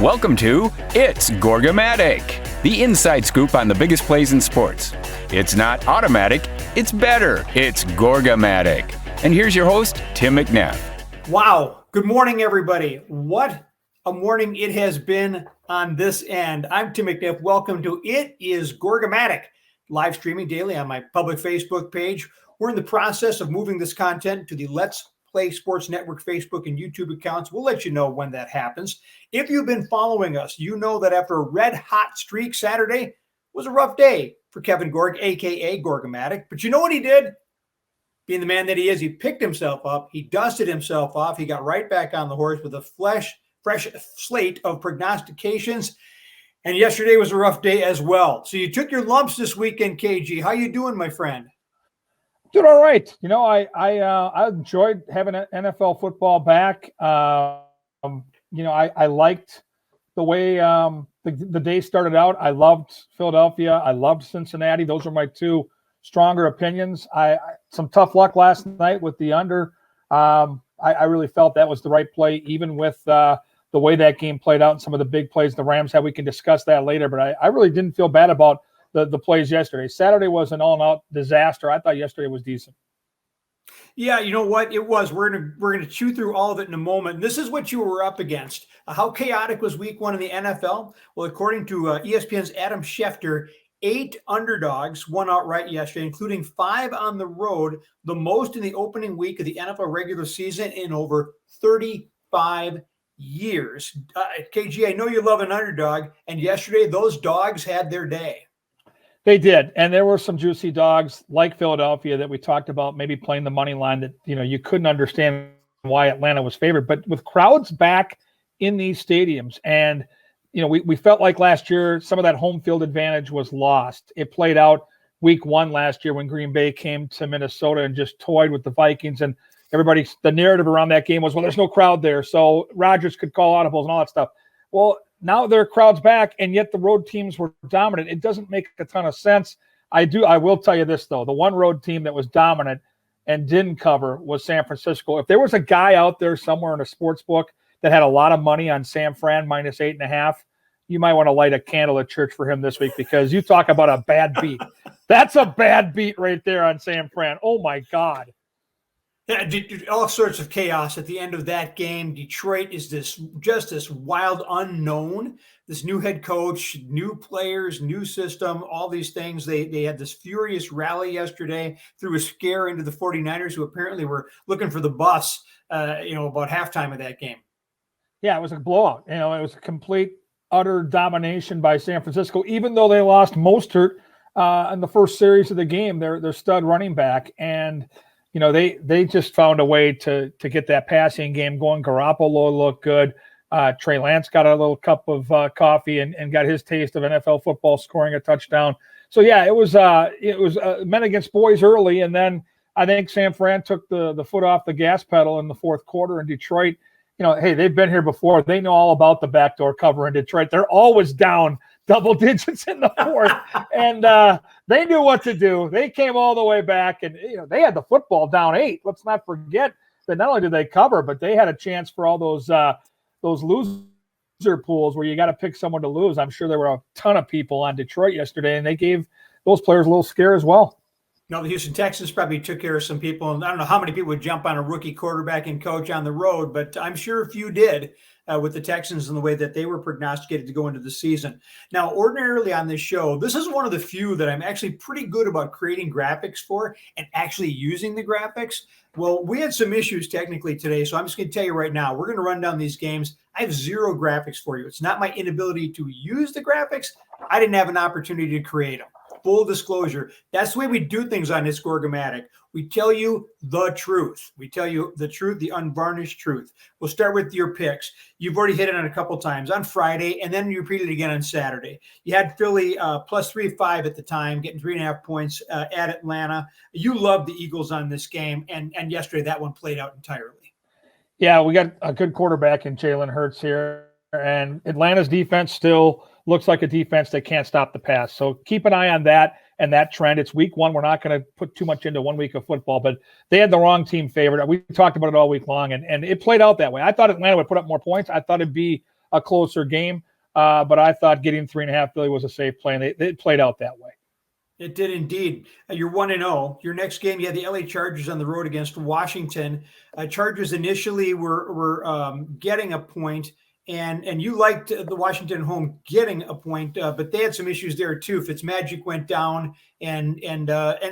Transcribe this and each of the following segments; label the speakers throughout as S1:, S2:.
S1: Welcome to It's Gorgomatic, the inside scoop on the biggest plays in sports. It's not automatic, it's better. It's Gorgomatic. And here's your host, Tim McNeff.
S2: Wow. Good morning, everybody. What a morning it has been on this end. I'm Tim McNeff. Welcome to It is Gorgomatic, live streaming daily on my public Facebook page. We're in the process of moving this content to the Let's Play Sports Network Facebook and YouTube accounts. We'll let you know when that happens. If you've been following us, you know that after a red hot streak, Saturday was a rough day for Kevin Gorg, aka Gorgomatic. But you know what he did? Being the man that he is, he picked himself up, he dusted himself off, he got right back on the horse with a fresh slate of prognostications. And yesterday was a rough day as well. So you took your lumps this weekend, KG. How you doing, my friend?
S3: Doing all right. You know, I enjoyed having NFL football back. I liked the way the day started out. I loved Philadelphia. I loved Cincinnati. Those are my two stronger opinions. Some tough luck last night with the under. I really felt that was the right play, even with the way that game played out and some of the big plays the Rams had. We can discuss that later, but I really didn't feel bad about the plays yesterday. Saturday was an all-out disaster. I thought yesterday was decent.
S2: Yeah, you know what? It was. We're gonna chew through all of it in a moment. This is what you were up against. How chaotic was week one in the NFL? Well, according to ESPN's Adam Schefter, 8 underdogs won outright yesterday, including 5 on the road, the most in the opening week of the NFL regular season in over 35 years. KG, I know you love an underdog, and yesterday those dogs had their day.
S3: They did, and there were some juicy dogs like Philadelphia that we talked about maybe playing the money line that, you couldn't understand why Atlanta was favored. But with crowds back in these stadiums and, we felt like last year some of that home field advantage was lost. It played out week one last year when Green Bay came to Minnesota and just toyed with the Vikings. And the narrative around that game was, well, there's no crowd there, so Rodgers could call audibles and all that stuff. Well, now there are crowds back, and yet the road teams were dominant. It doesn't make a ton of sense. I will tell you this, though. The one road team that was dominant and didn't cover was San Francisco. If there was a guy out there somewhere in a sports book that had a lot of money on San Fran minus 8.5, you might want to light a candle at church for him this week, because you talk about a bad beat. That's a bad beat right there on San Fran. Oh, my God.
S2: Yeah, all sorts of chaos at the end of that game. Detroit is this wild unknown, this new head coach, new players, new system, all these things. They had this furious rally yesterday, threw a scare into the 49ers, who apparently were looking for the bus, about halftime of that game.
S3: Yeah, it was a blowout. It was a complete, utter domination by San Francisco, even though they lost Mostert in the first series of the game, their stud running back. And they just found a way to get that passing game going. Garoppolo looked good. Trey Lance got a little cup of coffee and got his taste of NFL football, scoring a touchdown. So yeah, it was men against boys early, and then I think San Fran took the foot off the gas pedal in the fourth quarter. And Detroit, hey, they've been here before. They know all about the backdoor cover in Detroit. They're always down double digits in the fourth, and they knew what to do. They came all the way back, and they had the football down 8. Let's not forget that not only did they cover, but they had a chance for all those loser pools where you got to pick someone to lose. I'm sure there were a ton of people on Detroit yesterday, and they gave those players a little scare as well.
S2: No, the Houston Texans probably took care of some people, and I don't know how many people would jump on a rookie quarterback and coach on the road, but I'm sure a few did. With the Texans and the way that they were prognosticated to go into the season. Now, ordinarily on this show, this is one of the few that I'm actually pretty good about creating graphics for and actually using the graphics. Well, we had some issues technically today, so I'm just going to tell you right now, we're going to run down these games. I have 0 graphics for you. It's not my inability to use the graphics. I didn't have an opportunity to create them. Full disclosure. That's the way we do things on this Gorgomatic. We tell you the truth. We tell you the truth, the unvarnished truth. We'll start with your picks. You've already hit it on a couple times on Friday, and then you repeated it again on Saturday. You had Philly plus 3.5 at the time, getting 3.5 points at Atlanta. You loved the Eagles on this game, and yesterday that one played out entirely.
S3: Yeah, we got a good quarterback in Jalen Hurts here, and Atlanta's defense still looks like a defense that can't stop the pass. So keep an eye on that and that trend. It's week one. We're not going to put too much into 1 week of football, but they had the wrong team favored. We talked about it all week long, and it played out that way. I thought Atlanta would put up more points. I thought it'd be a closer game. But I thought getting 3.5 really was a safe play, and it played out that way.
S2: It did indeed. You're 1-0. Your next game, you had the LA Chargers on the road against Washington. Chargers initially were getting a point, and you liked the Washington home getting a point, but they had some issues there too. Fitzmagic went down, and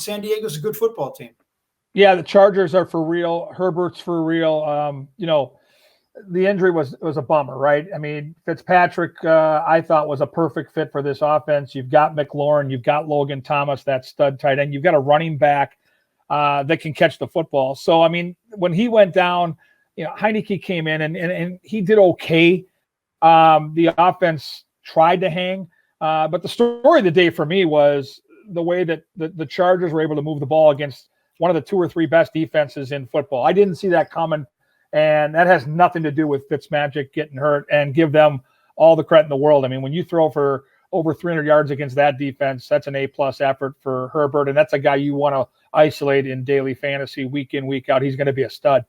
S2: San Diego's a good football team.
S3: Yeah, the Chargers are for real. Herbert's for real. The injury was a bummer, right? I mean, Fitzpatrick, I thought was a perfect fit for this offense. You've got McLaurin, you've got Logan Thomas, that stud tight end. You've got a running back that can catch the football. So, I mean, when he went down, Heineke came in and he did okay. The offense tried to hang, but the story of the day for me was the way that the Chargers were able to move the ball against one of the 2 or 3 best defenses in football. I didn't see that coming. And that has nothing to do with Fitzmagic getting hurt, and give them all the credit in the world. I mean, when you throw for over 300 yards against that defense, that's an A-plus effort for Herbert. And that's a guy you want to isolate in daily fantasy week in, week out. He's going to be a stud.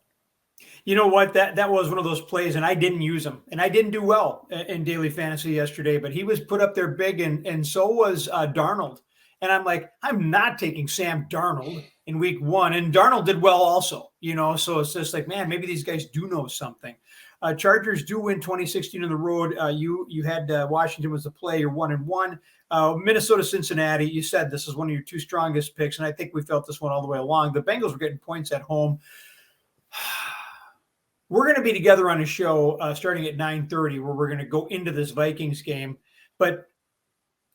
S2: You know what? That was one of those plays, and I didn't use him. And I didn't do well in daily fantasy yesterday, but he was put up there big, and so was Darnold. And I'm like, I'm not taking Sam Darnold in week 1. And Darnold did well also, so it's just like, man, maybe these guys do know something. Chargers do win 2016 on the road. You had Washington was the play. You're 1-1. Minnesota, Cincinnati, you said this is one of your 2 strongest picks, and I think we felt this one all the way along. The Bengals were getting points at home. We're going to be together on a show starting at 9:30 where we're going to go into this Vikings game. But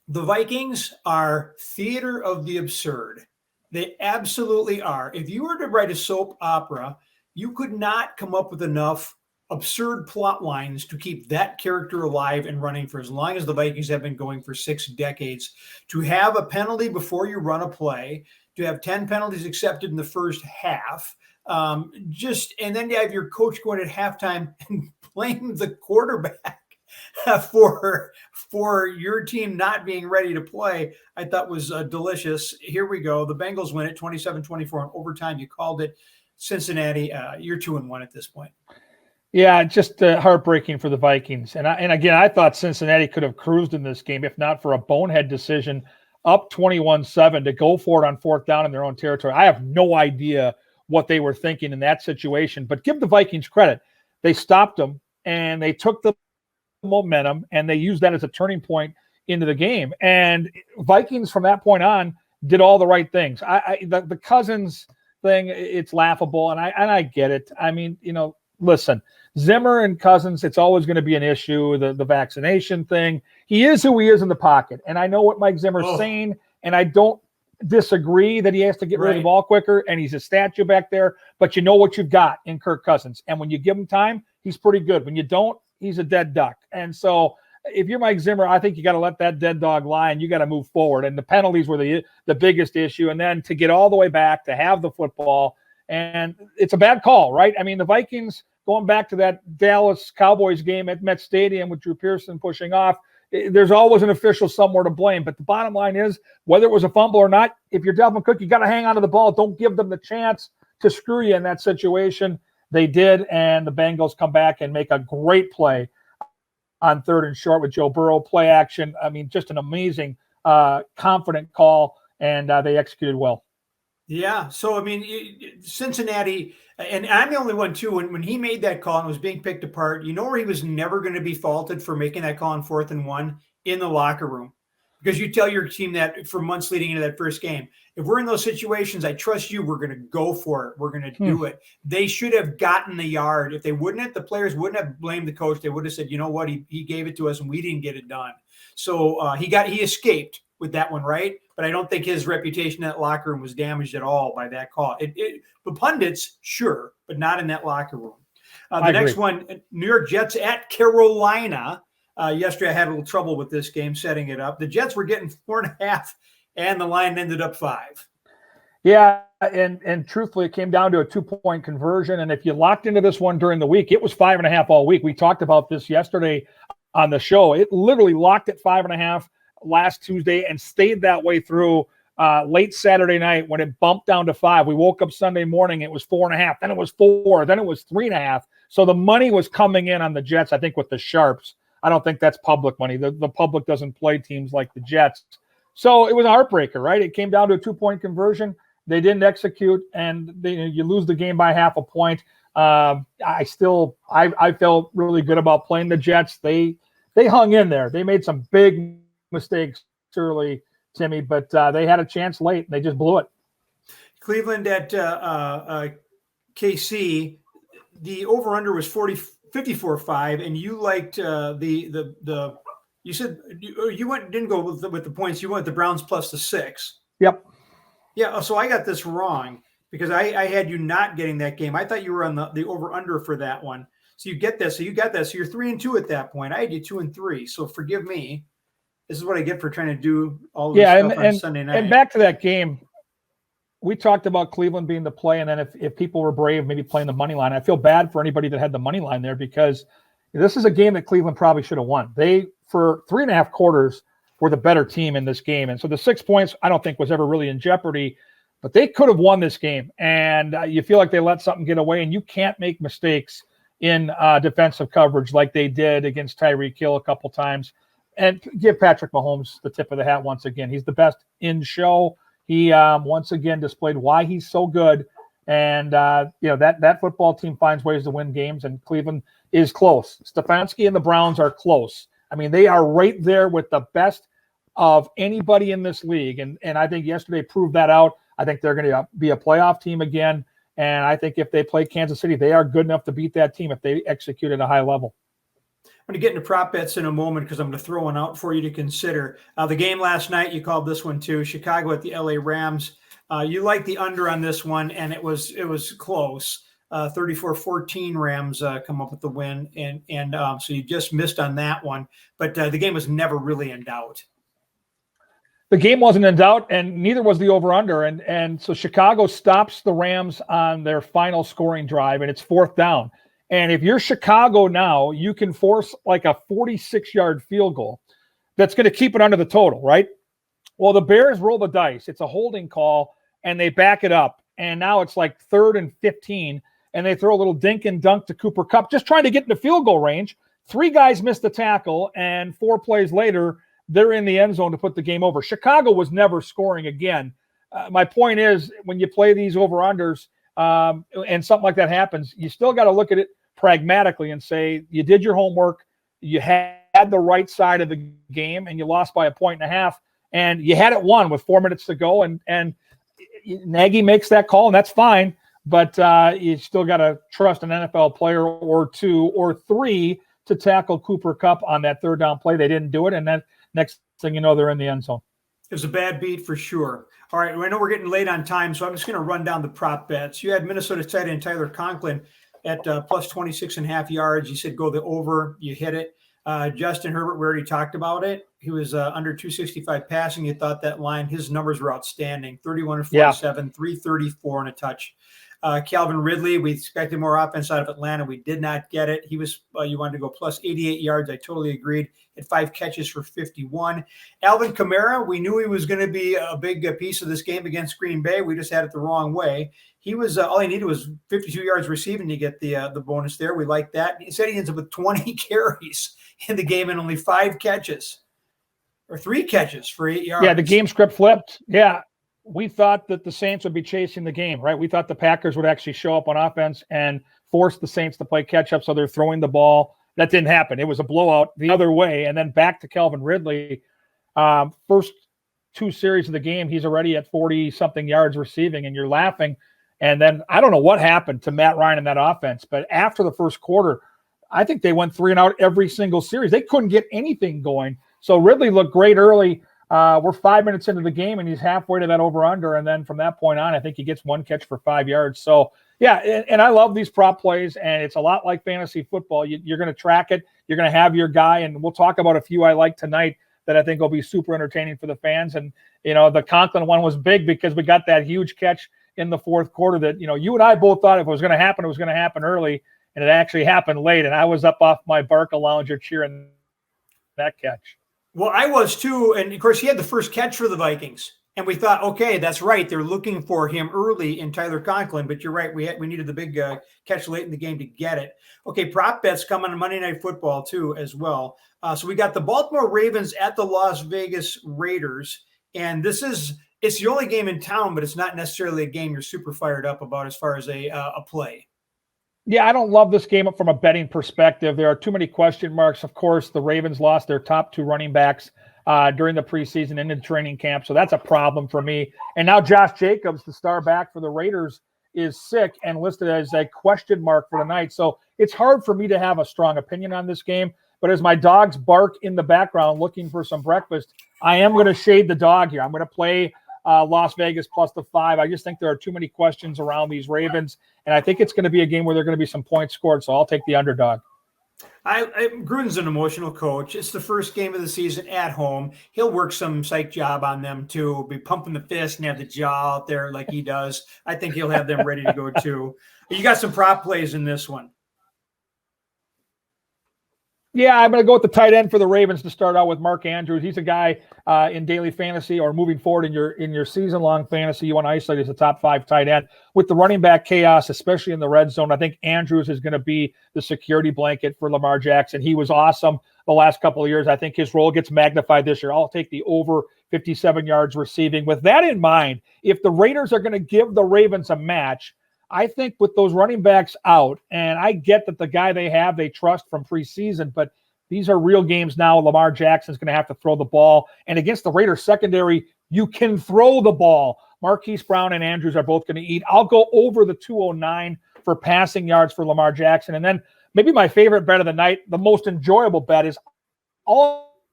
S2: the Vikings are theater of the absurd. They absolutely are. If you were to write a soap opera, you could not come up with enough absurd plot lines to keep that character alive and running for as long as the Vikings have been going for 6 decades. To have a penalty before you run a play, to have 10 penalties accepted in the first half, and then you have your coach going at halftime and blame the quarterback for your team not being ready to play, I thought was delicious. Here we go. The Bengals win it 27-24 in overtime. You called it. Cincinnati, you're 2-1 at this point.
S3: Yeah, just heartbreaking for the Vikings. And again, I thought Cincinnati could have cruised in this game if not for a bonehead decision up 21-7 to go for it on 4th down in their own territory. I have no idea what they were thinking in that situation, but give the Vikings credit. They stopped them and they took the momentum and they used that as a turning point into the game. And Vikings from that point on did all the right things. The Cousins thing, it's laughable, and I get it. I mean, listen, Zimmer and Cousins, it's always going to be an issue. The vaccination thing. He is who he is in the pocket, and I know what Mike Zimmer's saying, and I don't disagree that he has to get rid of the ball quicker, and he's a statue back there. But you know what you've got in Kirk Cousins, and when you give him time, he's pretty good. When you don't, he's a dead duck. And so if you're Mike Zimmer, I think you got to let that dead dog lie and you got to move forward. And the penalties were the biggest issue. And then to get all the way back to have the football, and it's a bad call, right? I mean, the Vikings, going back to that Dallas Cowboys game at Met Stadium with Drew Pearson pushing off, there's always an official somewhere to blame. But the bottom line is, whether it was a fumble or not, if you're Dalvin Cook, you got to hang on to the ball. Don't give them the chance to screw you in that situation. They did, and the Bengals come back and make a great play on 3rd and short with Joe Burrow, play action. I mean, just an amazing, confident call, and they executed well.
S2: Yeah. So, I mean, Cincinnati, and I'm the only one, too, when he made that call and was being picked apart, where he was never going to be faulted for making that call on 4th and 1 in the locker room. Because you tell your team that for months leading into that first game, if we're in those situations, I trust you, we're going to go for it. We're going to do it. They should have gotten the yard. If they wouldn't have, the players wouldn't have blamed the coach. They would have said, you know what, he gave it to us and we didn't get it done. So he escaped with that one, right? But I don't think his reputation in that locker room was damaged at all by that call. The pundits, sure, but not in that locker room. The next one, New York Jets at Carolina. Yesterday, I had a little trouble with this game, setting it up. The Jets were getting 4.5, and the line ended up 5.
S3: Yeah, and truthfully, it came down to a 2-point conversion. And if you locked into this one during the week, it was 5.5 all week. We talked about this yesterday on the show. It literally locked at 5.5 last Tuesday and stayed that way through late Saturday night when it bumped down to 5. We woke up Sunday morning, it was 4.5. Then it was 4. Then it was 3.5. So the money was coming in on the Jets, I think, with the sharps. I don't think that's public money. The public doesn't play teams like the Jets. So it was a heartbreaker, right? It came down to a 2-point conversion. They didn't execute, and you lose the game by half a point. I felt really good about playing the Jets. They hung in there. They made some big mistakes early, Timmy, but they had a chance late, and they just blew it.
S2: Cleveland at KC, the over/under was 54.5, and you liked you said didn't go with the points. You went the Browns plus the 6.
S3: Yep.
S2: Yeah. So I got this wrong because I had you not getting that game. I thought you were on the over/under for that one. So you get this. So you got that. So you're 3-2 at that point. I had you 2-3. So forgive me. This is what I get for trying to do all this stuff on Sunday night.
S3: And back to that game, we talked about Cleveland being the play, and then if people were brave, maybe playing the money line. I feel bad for anybody that had the money line there because this is a game that Cleveland probably should have won. They, for 3.5 quarters, were the better team in this game. And so the 6 points, I don't think was ever really in jeopardy, but they could have won this game. And you feel like they let something get away, and you can't make mistakes in defensive coverage like they did against Tyreek Hill a couple times. And give Patrick Mahomes the tip of the hat once again. He's the best in show. He once again displayed why he's so good. And, that football team finds ways to win games, and Cleveland is close. Stefanski and the Browns are close. I mean, they are right there with the best of anybody in this league. And I think yesterday proved that out. I think they're going to be a playoff team again. And I think if they play Kansas City, they are good enough to beat that team if they execute at a high level.
S2: I'm going to get into prop bets in a moment because I'm going to throw one out for you to consider. The game last night, you called this one too, Chicago at the LA Rams. You liked the under on this one, and it was close. 34-14 Rams come up with the win, and so you just missed on that one. But the game was never really in doubt.
S3: The game wasn't in doubt, and neither was the over-under. And so Chicago stops the Rams on their final scoring drive, and it's 4th down. And if you're Chicago now, you can force like a 46-yard field goal that's going to keep it under the total, right? Well, the Bears roll the dice. It's a holding call, and they back it up. And now it's like 3rd and 15, and they throw a little dink and dunk to Cooper Kupp, just trying to get into field goal range. 3 guys missed the tackle, and 4 plays later, they're in the end zone to put the game over. Chicago was never scoring again. My point is, when you play these over-unders and something like that happens, you still got to look at it pragmatically and say you did your homework, you had the right side of the game, and you lost by 1.5 points, and you had it won with 4 minutes to go, and Nagy makes that call, and that's fine, but you still got to trust an NFL player or 2 or 3 to tackle Cooper Kupp on that 3rd down play. They didn't do it, and then next thing you know, they're in the end zone.
S2: It was a bad beat for sure. All right, I know we're getting late on time, so I'm just going to run down the prop bets. You had Minnesota tight end Tyler Conklin at plus 26.5 yards. You said go the over. You hit it. Justin Herbert, we already talked about it. He was under 265 passing. You thought that line, his numbers were outstanding. 31-47, 334 and a touch. Calvin Ridley, we expected more offense out of Atlanta. We did not get it. He was, you wanted to go plus 88 yards. I totally agreed. Had 5 catches for 51. Alvin Kamara, we knew he was going to be a big piece of this game against Green Bay. We just had it the wrong way. He was, all he needed was 52 yards receiving to get the bonus there. We like that. He said he ends up with 20 carries in the game and only 5 catches or 3 catches for 8 yards.
S3: Yeah, the game script flipped. Yeah. We thought that the Saints would be chasing the game, right? We thought the Packers would actually show up on offense and force the Saints to play catch up, so they're throwing the ball. That didn't happen. It was a blowout the other way. And then back to Calvin Ridley. First 2 series of the game, he's already at 40-something yards receiving, and you're laughing. And then I don't know what happened to Matt Ryan in that offense, but after the first quarter, I think they went 3 and out every single series. They couldn't get anything going. So Ridley looked great early. We're 5 minutes into the game, and he's halfway to that over-under. And then from that point on, I think he gets 1 catch for 5 yards. So, yeah, and I love these prop plays, and it's a lot like fantasy football. You're going to track it. You're going to have your guy, and we'll talk about a few I like tonight that I think will be super entertaining for the fans. And, the Conklin one was big because we got that huge catch in the 4th quarter that, you and I both thought if it was going to happen, it was going to happen early, and it actually happened late. And I was up off my Barca lounger cheering that catch.
S2: Well, I was too. And, of course, he had the first catch for the Vikings. And we thought, okay, that's right. They're looking for him early in Tyler Conklin, but you're right. We needed the big catch late in the game to get it. Okay, prop bets coming on Monday Night Football too as well. So we got the Baltimore Ravens at the Las Vegas Raiders, and it's the only game in town, but it's not necessarily a game you're super fired up about as far as a play.
S3: Yeah, I don't love this game from a betting perspective. There are too many question marks. Of course, the Ravens lost their top 2 running backs during the preseason into the training camp, so that's a problem for me. And now Josh Jacobs, the star back for the Raiders, is sick and listed as a question mark for tonight. So it's hard for me to have a strong opinion on this game. But as my dogs bark in the background looking for some breakfast, I am going to shade the dog here. I'm going to play Las Vegas plus the 5. I just think there are too many questions around these Ravens, and I think it's going to be a game where there are going to be some points scored, so I'll take the underdog.
S2: Gruden's an emotional coach. It's the first game of the season at home. He'll work some psych job on them too, be pumping the fist and have the jaw out there like he does. I think he'll have them ready to go too. You got some prop plays in this one.
S3: Yeah, I'm going to go with the tight end for the Ravens to start out with Mark Andrews. He's a guy in daily fantasy or moving forward in your season-long fantasy. You want to isolate as a top 5 tight end. With the running back chaos, especially in the red zone, I think Andrews is going to be the security blanket for Lamar Jackson. He was awesome the last couple of years. I think his role gets magnified this year. I'll take the over 57 yards receiving. With that in mind, if the Raiders are going to give the Ravens a match, I think with those running backs out, and I get that the guy they trust from preseason, but these are real games now. Lamar Jackson's going to have to throw the ball. And against the Raiders secondary, you can throw the ball. Marquise Brown and Andrews are both going to eat. I'll go over the 209 for passing yards for Lamar Jackson. And then maybe my favorite bet of the night, the most enjoyable bet, is all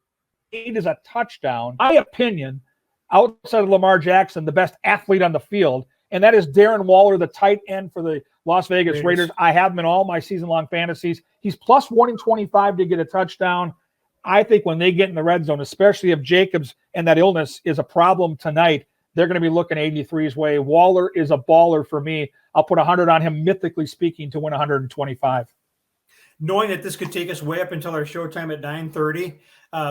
S3: I need is a touchdown. My opinion, outside of Lamar Jackson, the best athlete on the field, and that is Darren Waller, the tight end for the Las Vegas Raiders. I have him in all my season-long fantasies. He's plus 1 in 25 to get a touchdown. I think when they get in the red zone, especially if Jacobs and that illness is a problem tonight, they're going to be looking 83's way. Waller is a baller for me. I'll put 100 on him, mythically speaking, to win 125.
S2: Knowing that this could take us way up until our showtime at 9:30,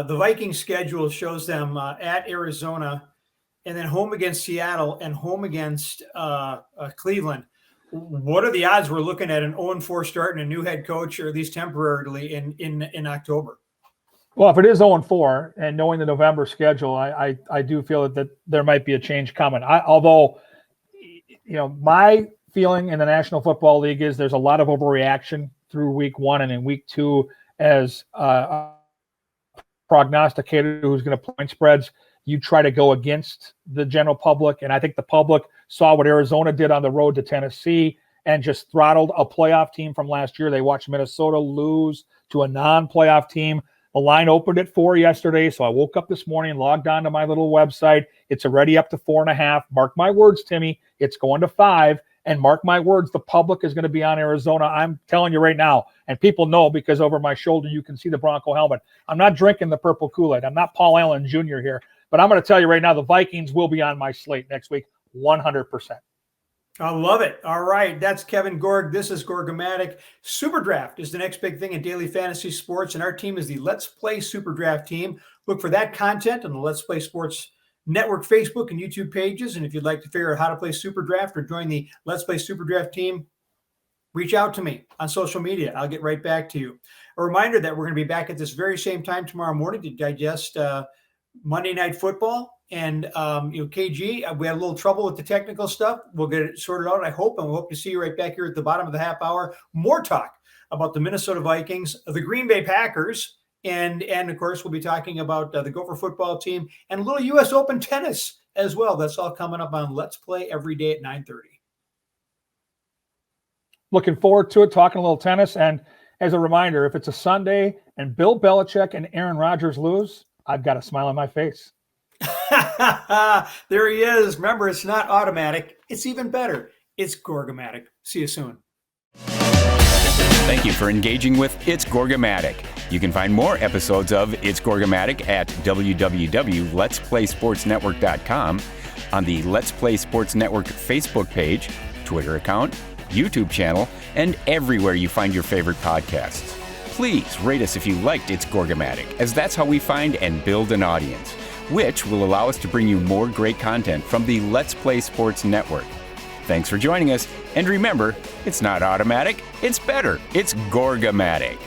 S2: the Vikings schedule shows them at Arizona, and then home against Seattle and home against Cleveland. What are the odds we're looking at an 0-4 start and a new head coach, or at least temporarily in October?
S3: Well, if it is 0-4 and knowing the November schedule, I do feel that there might be a change coming. Although, my feeling in the National Football League is there's a lot of overreaction through week 1 and in week 2 as a prognosticator who's going to point spreads. You try to go against the general public. And I think the public saw what Arizona did on the road to Tennessee and just throttled a playoff team from last year. They watched Minnesota lose to a non-playoff team. The line opened at 4 yesterday, so I woke up this morning, logged on to my little website. It's already up to 4.5. Mark my words, Timmy, it's going to 5. And mark my words, the public is going to be on Arizona. I'm telling you right now, and people know because over my shoulder you can see the Bronco helmet. I'm not drinking the purple Kool-Aid. I'm not Paul Allen Jr. here. But I'm going to tell you right now, the Vikings will be on my slate next week, 100%.
S2: I love it. All right. That's Kevin Gorg. This is Gorgomatic. Super Draft is the next big thing in daily fantasy sports, and our team is the Let's Play Super Draft team. Look for that content on the Let's Play Sports Network Facebook and YouTube pages. And if you'd like to figure out how to play Super Draft or join the Let's Play Super Draft team, reach out to me on social media. I'll get right back to you. A reminder that we're going to be back at this very same time tomorrow morning to digest Monday Night Football. And, KG, we had a little trouble with the technical stuff. We'll get it sorted out, I hope, and we hope to see you right back here at the bottom of the half hour. More talk about the Minnesota Vikings, the Green Bay Packers, and of course, we'll be talking about the Gopher football team and a little U.S. Open tennis as well. That's all coming up on Let's Play every day at 9:30.
S3: Looking forward to it, talking a little tennis. And as a reminder, if it's a Sunday and Bill Belichick and Aaron Rodgers lose, I've got a smile on my face.
S2: There he is. Remember, it's not automatic. It's even better. It's Gorgomatic. See you soon.
S1: Thank you for engaging with It's Gorgomatic. You can find more episodes of It's Gorgomatic at www.letsPlaySportsNetwork.com, on the Let's Play Sports Network Facebook page, Twitter account, YouTube channel, and everywhere you find your favorite podcasts. Please rate us if you liked It's Gorgomatic, as that's how we find and build an audience. which will allow us to bring you more great content from the Let's Play Sports Network. Thanks for joining us, and remember, it's not automatic, it's better. It's Gorgomatic.